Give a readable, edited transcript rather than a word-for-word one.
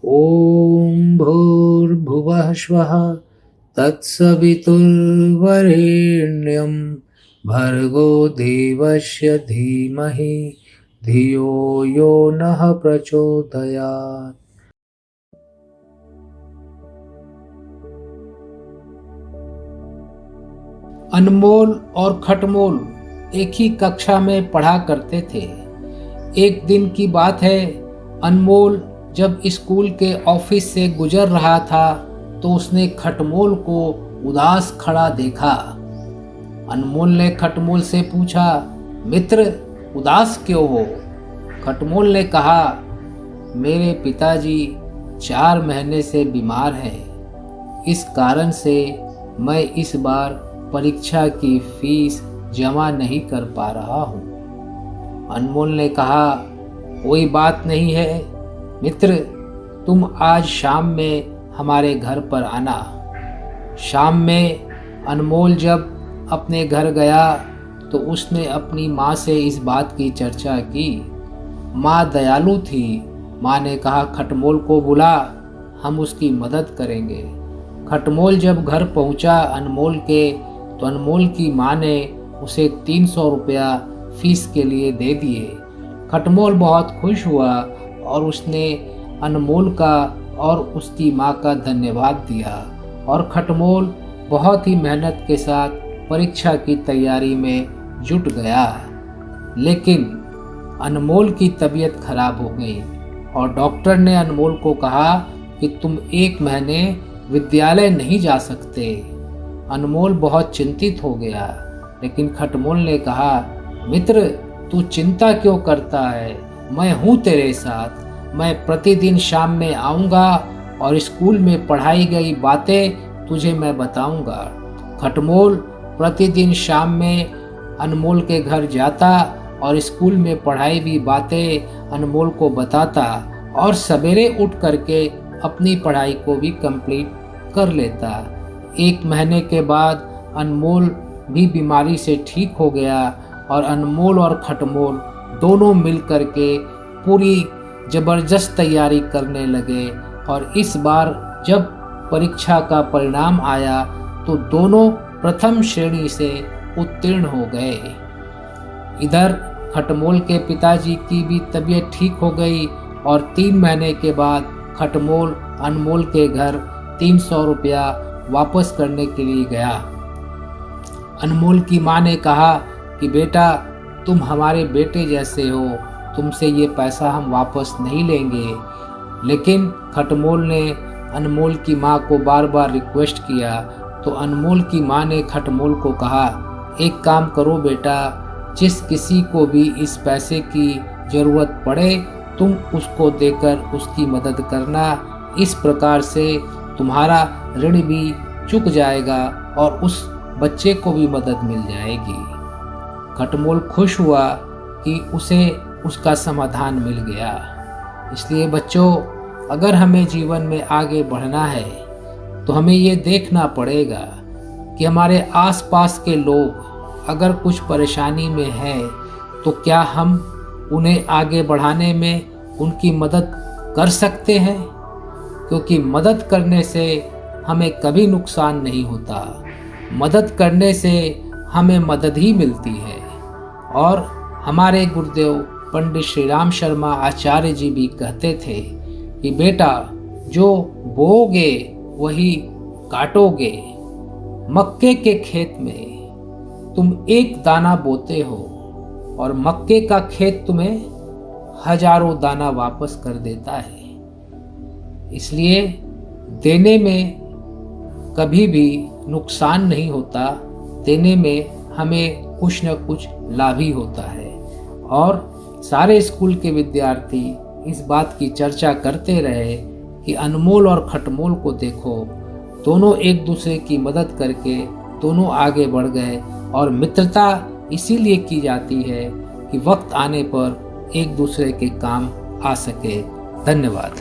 ॐ भूर्भुवः स्वः तत्सवितुर्वरेण्यं भर्गो देवस्य धीमहि धियो यो नः प्रचोदयात्। अनमोल और खटमोल एक ही कक्षा में पढ़ा करते थे। एक दिन की बात है, अनमोल जब स्कूल के ऑफिस से गुजर रहा था तो उसने खटमोल को उदास खड़ा देखा। अनमोल ने खटमोल से पूछा, मित्र उदास क्यों हो? खटमोल ने कहा, मेरे पिताजी 4 महीने से बीमार हैं। इस कारण से मैं इस बार परीक्षा की फीस जमा नहीं कर पा रहा हूँ। अनमोल ने कहा, कोई बात नहीं है मित्र, तुम आज शाम में हमारे घर पर आना। शाम में अनमोल जब अपने घर गया तो उसने अपनी माँ से इस बात की चर्चा की। माँ दयालु थी। माँ ने कहा, खटमोल को बुला, हम उसकी मदद करेंगे। खटमोल जब घर पहुँचा अनमोल के, तो अनमोल की माँ ने उसे 300 रुपया फीस के लिए दे दिए। खटमोल बहुत खुश हुआ और उसने अनमोल का और उसकी माँ का धन्यवाद दिया और खटमोल बहुत ही मेहनत के साथ परीक्षा की तैयारी में जुट गया। लेकिन अनमोल की तबीयत खराब हो गई और डॉक्टर ने अनमोल को कहा कि तुम 1 महीने विद्यालय नहीं जा सकते। अनमोल बहुत चिंतित हो गया, लेकिन खटमोल ने कहा, मित्र तू चिंता क्यों करता है? मैं हूँ तेरे साथ। मैं प्रतिदिन शाम में आऊँगा और स्कूल में पढ़ाई गई बातें तुझे मैं बताऊँगा। खटमोल प्रतिदिन शाम में अनमोल के घर जाता और स्कूल में पढ़ाई हुई बातें अनमोल को बताता और सवेरे उठ करके अपनी पढ़ाई को भी कंप्लीट कर लेता। 1 महीने के बाद अनमोल भी बीमारी से ठीक हो गया और अनमोल और खटमोल दोनों मिल करके पूरी ज़बरदस्त तैयारी करने लगे और इस बार जब परीक्षा का परिणाम आया तो दोनों प्रथम श्रेणी से उत्तीर्ण हो गए। इधर खटमोल के पिताजी की भी तबीयत ठीक हो गई और 3 महीने के बाद खटमोल अनमोल के घर 300 रुपया वापस करने के लिए गया। अनमोल की माँ ने कहा कि बेटा तुम हमारे बेटे जैसे हो, तुमसे ये पैसा हम वापस नहीं लेंगे। लेकिन खटमोल ने अनमोल की माँ को बार बार रिक्वेस्ट किया तो अनमोल की माँ ने खटमोल को कहा, एक काम करो बेटा, जिस किसी को भी इस पैसे की ज़रूरत पड़े तुम उसको देकर उसकी मदद करना। इस प्रकार से तुम्हारा ऋण भी चुक जाएगा और उस बच्चे को भी मदद मिल जाएगी। खटमोल खुश हुआ कि उसे उसका समाधान मिल गया। इसलिए बच्चों, अगर हमें जीवन में आगे बढ़ना है तो हमें ये देखना पड़ेगा कि हमारे आसपास के लोग अगर कुछ परेशानी में हैं तो क्या हम उन्हें आगे बढ़ाने में उनकी मदद कर सकते हैं, क्योंकि मदद करने से हमें कभी नुकसान नहीं होता। मदद करने से हमें मदद ही मिलती है। और हमारे गुरुदेव पंडित श्री राम शर्मा आचार्य जी भी कहते थे कि बेटा जो बोओगे वही काटोगे। मक्के के खेत में तुम एक दाना बोते हो और मक्के का खेत तुम्हें हजारों दाना वापस कर देता है। इसलिए देने में कभी भी नुकसान नहीं होता, देने में हमें कुछ न कुछ लाभ ही होता है। और सारे स्कूल के विद्यार्थी इस बात की चर्चा करते रहे कि अनमोल और खटमोल को देखो, दोनों एक दूसरे की मदद करके दोनों आगे बढ़ गए। और मित्रता इसीलिए की जाती है कि वक्त आने पर एक दूसरे के काम आ सके। धन्यवाद।